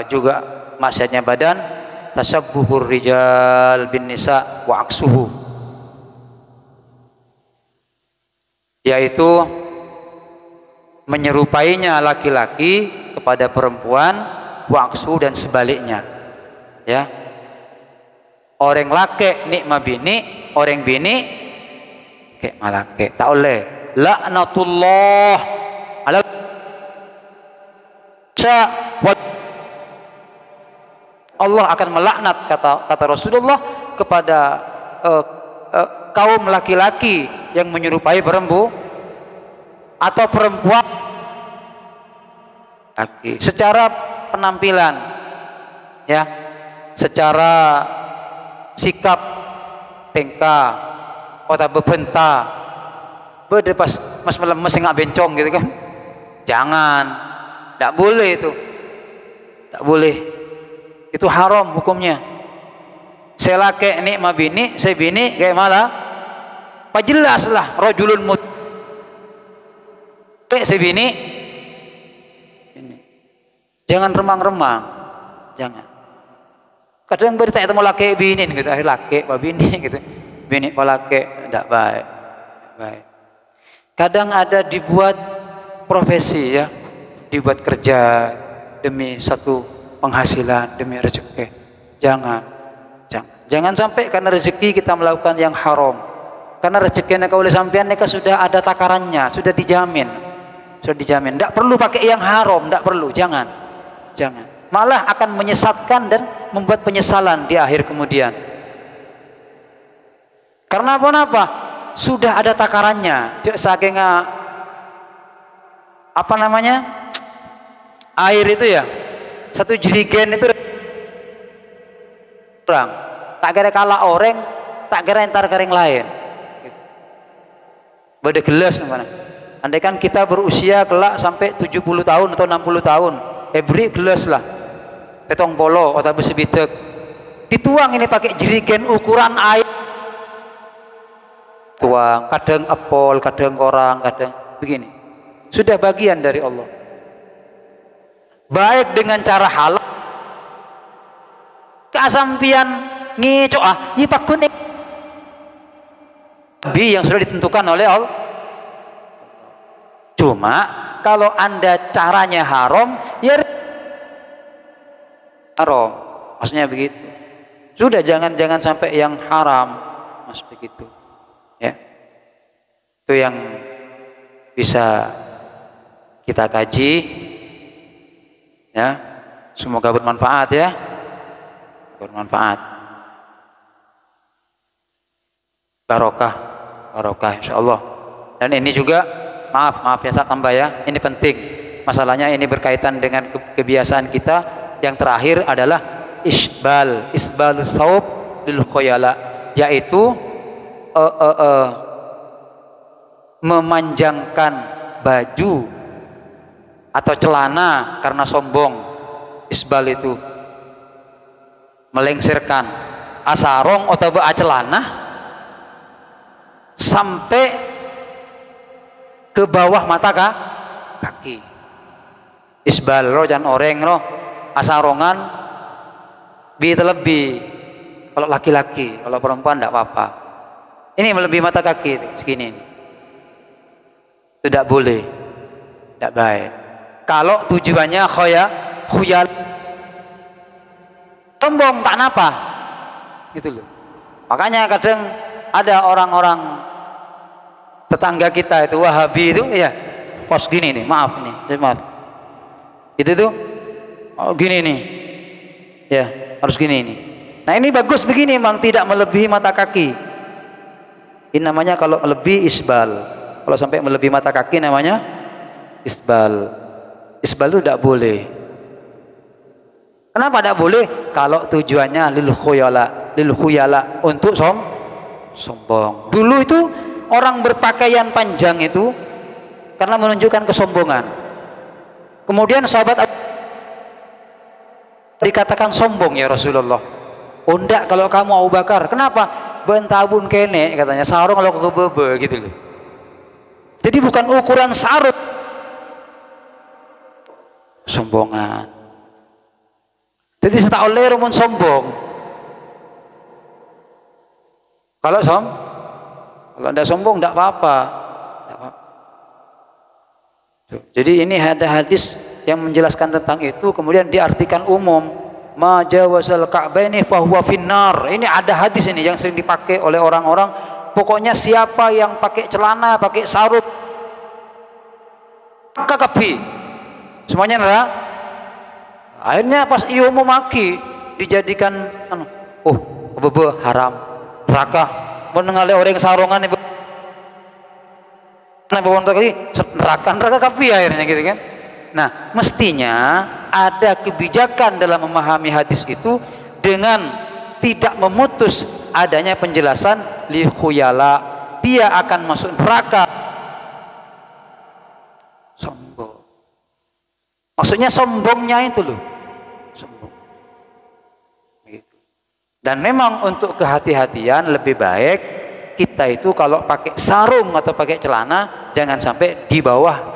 juga maksudnya badan, tasabbuhur rijal bin nisa wa aksuhu. Yaitu menyerupainya laki-laki kepada perempuan, waksu dan sebaliknya, ya. Orang laki nikma bini, orang bini kayak malake, tak oleh. Laknatullah ala Allah akan melaknat kata Rasulullah kepada kaum laki-laki yang menyerupai perempuan atau perempuan laki secara penampilan, ya, secara sikap tingkah atau bebenta berdepas mas melemes nggak bencong gitu kan, jangan, tidak boleh itu, tidak boleh, itu haram hukumnya. Saya laki nikma bini, saya bini kayak malah apa jelas lah rajulun mut saya bini ini. Jangan remang-remang, jangan. Kadang berita itu mau laki bini gitu, akhir laki apa bini gitu, bini apa laki, tidak baik, baik. Kadang ada dibuat profesi, ya, dibuat kerja demi satu penghasilan, demi rezeki. Jangan sampai karena rezeki kita melakukan yang haram. Karena rezeki yang kau oleh sampean mereka sudah ada takarannya, sudah dijamin. Tidak perlu pakai yang haram, tidak perlu, jangan. Malah akan menyesatkan dan membuat penyesalan di akhir kemudian. Karena apa? Sudah ada takarannya. Saking apa namanya? Air itu ya. Satu jerigen itu orang. Tak kira kalah orang, tak kira entar kering lain. Beda gelas mana. Andai kan kita berusia kelak sampai 70 tahun atau 60 tahun, beri gelas lah. Petong polo atau besi bitek. Dituang ini pakai jerigen ukuran air. Tuang, kadang apol, kadang korang, kadang begini. Sudah bagian dari Allah. Baik dengan cara halal, keasampian ngecoa, ini pakun yang sudah ditentukan oleh Allah. Cuma kalau Anda caranya haram, ya haram. Maksudnya begitu. Sudah jangan sampai yang haram, Mas, begitu. Ya. Itu yang bisa kita kaji. Ya. Semoga bermanfaat ya. Bermanfaat. Barokah insyaallah. Dan ini juga maaf ya saya tambah ya, ini penting masalahnya, ini berkaitan dengan kebiasaan kita. Yang terakhir adalah isbalus saub lil khuyala, yaitu memanjangkan baju atau celana karena sombong. Isbal itu melengsirkan asarong atau celana sampai ke bawah mata kaki. Isbal lo jangan oreng lo, asarongan bi terlebih kalau laki-laki, kalau perempuan tidak apa-apa. Ini melebihi mata kaki segini ini. Tidak boleh, tidak baik. Kalau tujuannya khuyal sombong tak napa gitu loh. Makanya kadang ada orang-orang tetangga kita itu Wahabi itu ya pos gini nih, maaf itu tuh gini nih ya, harus gini nih. Nah ini bagus begini, memang tidak melebihi mata kaki. Ini namanya kalau lebih isbal. Kalau sampai melebihi mata kaki namanya isbal. Isbal itu tidak boleh. Kenapa tidak boleh? Kalau tujuannya lil khuyala untuk sombong. Dulu itu orang berpakaian panjang itu karena menunjukkan kesombongan. Kemudian sahabat dikatakan sombong ya Rasulullah. Oh enggak, kalau kamu Abu Bakar. Kenapa? Bentabun kene katanya, sarung kalau kebebe gitu loh. Jadi bukan ukuran sarung, sombongan. Jadi tak oleh rumun sombong. Kalau tidak sombong tidak apa-apa. Jadi ini ada hadis yang menjelaskan tentang itu, kemudian diartikan umum. Ma jawazal ka'baini fahuwa finnar. Ini ada hadis ini yang sering dipakai oleh orang-orang. Pokoknya siapa yang pakai celana, pakai sarung, kakapi semuanya neraka. Akhirnya pas iyo mau maki dijadikan kebebe haram neraka. Mendengar orang sarungan ibu neraka kapi akhirnya gitu kan. Nah mestinya ada kebijakan dalam memahami hadis itu dengan tidak memutus adanya penjelasan li khuyala, dia akan masuk neraka. Sombong, maksudnya sombongnya itu loh, sombong. Dan memang untuk kehati-hatian lebih baik kita itu kalau pakai sarung atau pakai celana jangan sampai di bawah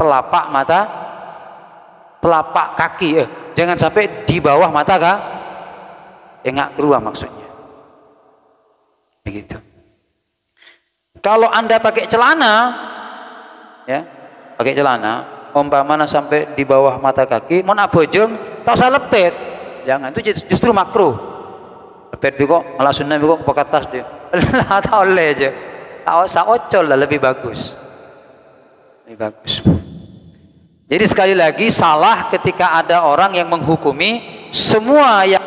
telapak kaki, jangan sampai di bawah mata enggak keluar maksudnya. Begitu. Kalau Anda pakai celana, ya, pakai celana, umpamanya sampai di bawah mata kaki, mon abojeng, tak usah lepet, jangan, itu justru makruh. Lepet biko, malah sunnah biko, pakai tas dia, lah tak oleh aja, tak usah ocol lah, lebih bagus, lebih bagus. Jadi sekali lagi salah ketika ada orang yang menghukumi semua yang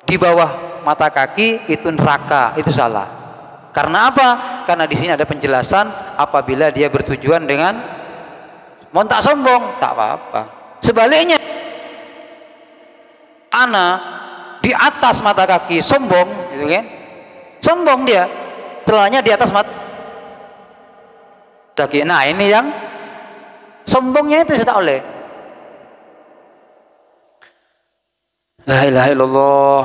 di bawah mata kaki itu neraka, itu salah. Karena apa? Karena di sini ada penjelasan apabila dia bertujuan dengan mau tak sombong, tak apa-apa. Sebaliknya, di atas mata kaki sombong, gitu kan? Sombong dia, celananya di atas mata Nah ini yang sombongnya itu sudah oleh. La ilaha illallah.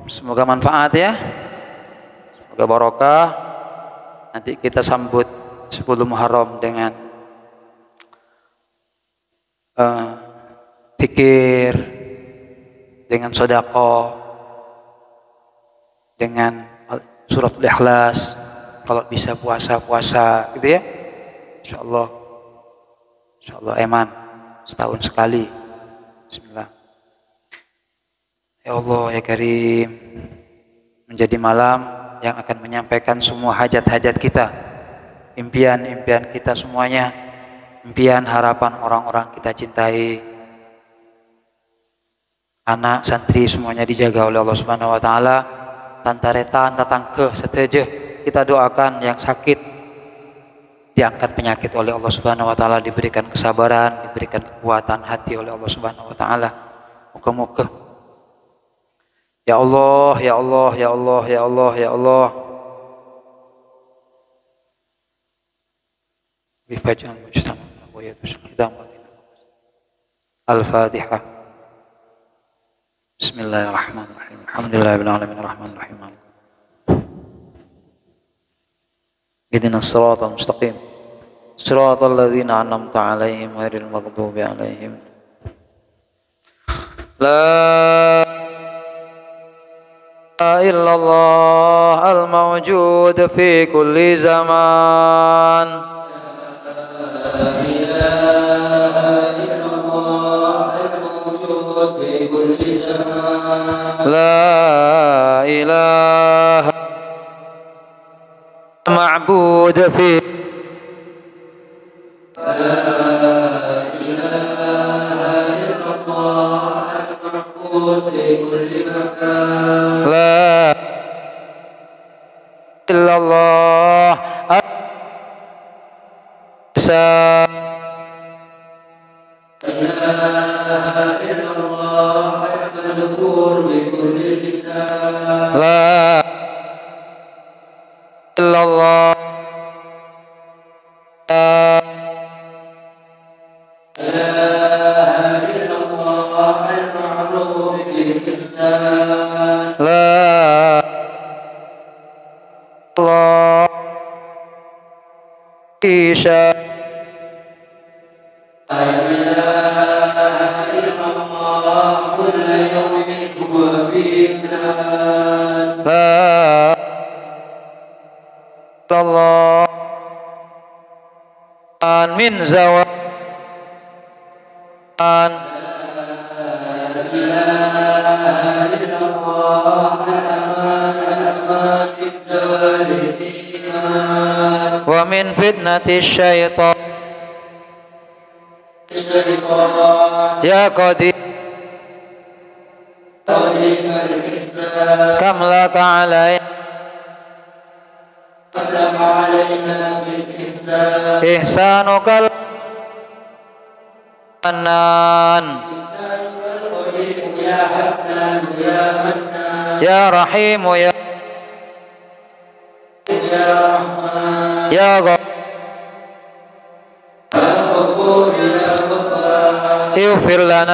Semoga manfaat ya. Semoga barokah. Nanti kita sambut 10 Muharram dengan zikir, dengan sedekah, dengan suratul Ikhlas, kalau bisa puasa gitu ya. Insyaallah eman setahun sekali. Bismillah. Ya Allah ya Karim, menjadi malam yang akan menyampaikan semua hajat-hajat kita, impian-impian kita semuanya, impian harapan orang-orang kita cintai, anak santri semuanya dijaga oleh Allah Subhanahu wa taala. Tantaretan tatang ke seteje kita doakan yang sakit diangkat penyakit oleh Allah Subhanahu wa taala, diberikan kesabaran, diberikan kekuatan hati oleh Allah Subhanahu wa taala. Muga-muga ya Allah, ya Allah, ya Allah, ya Allah, ya Allah. Bifajal mujtama wa yatus hidam. Al-Fatihah. Bismillahirrahmanirrahim. Alhamdulillahirabbil alamin arrahmanir rahim. Ihdinas siratal mustaqim. Siratal ladzina an'amta 'alaihim ghairil maghdubi 'alaihim. La illallah al-mawjud fi kulli zaman. La ilaha ma'bud fi la illallah sa la illallah la Allah isya la Allah min zawal wa min fitnati syaitan ya qadir kam laka alaina ihsanukal manan ya rahimu ya ighfir lana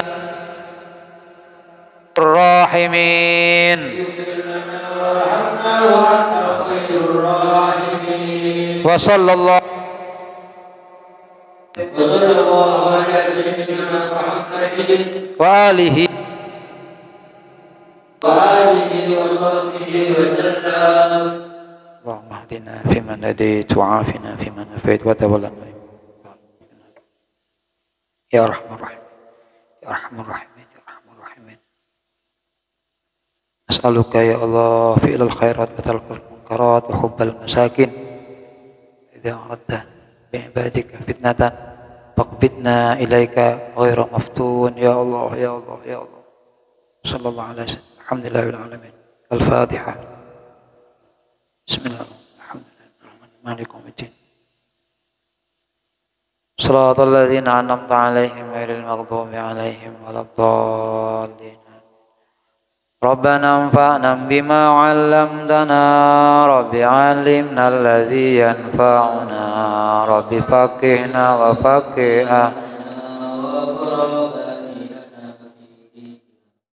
rahimin wa sallallahu ala sayyidina Muhammadin wa alihi wa sahbihi wa sallam. Allahumma hdina fiman hadait wa afina fiman afait wa tawallana ya rahman rahim ya rahman rahimin ya rahman rahimin. As'aluka ya Allah fi'lal khairat wa tarkul munkarat wa hubbal masakin. Idza aradta bi'ibadika fitnatan faqbidna ilaika ghairu maftun ya Allah ya Allah ya Allah. Sallallahu alaihi wasallam. Alhamdulillahil alamin. Al-Fatihah. Bismillahirrahmanirrahim. Maliki yaumiddin. Shiratal ladzina an'amta 'alaihim ghairil maghdubi 'alaihim waladdallin. ربنا انفعنا بما علمتنا رب علمنا الذي ينفعنا رب فقهنا وفقه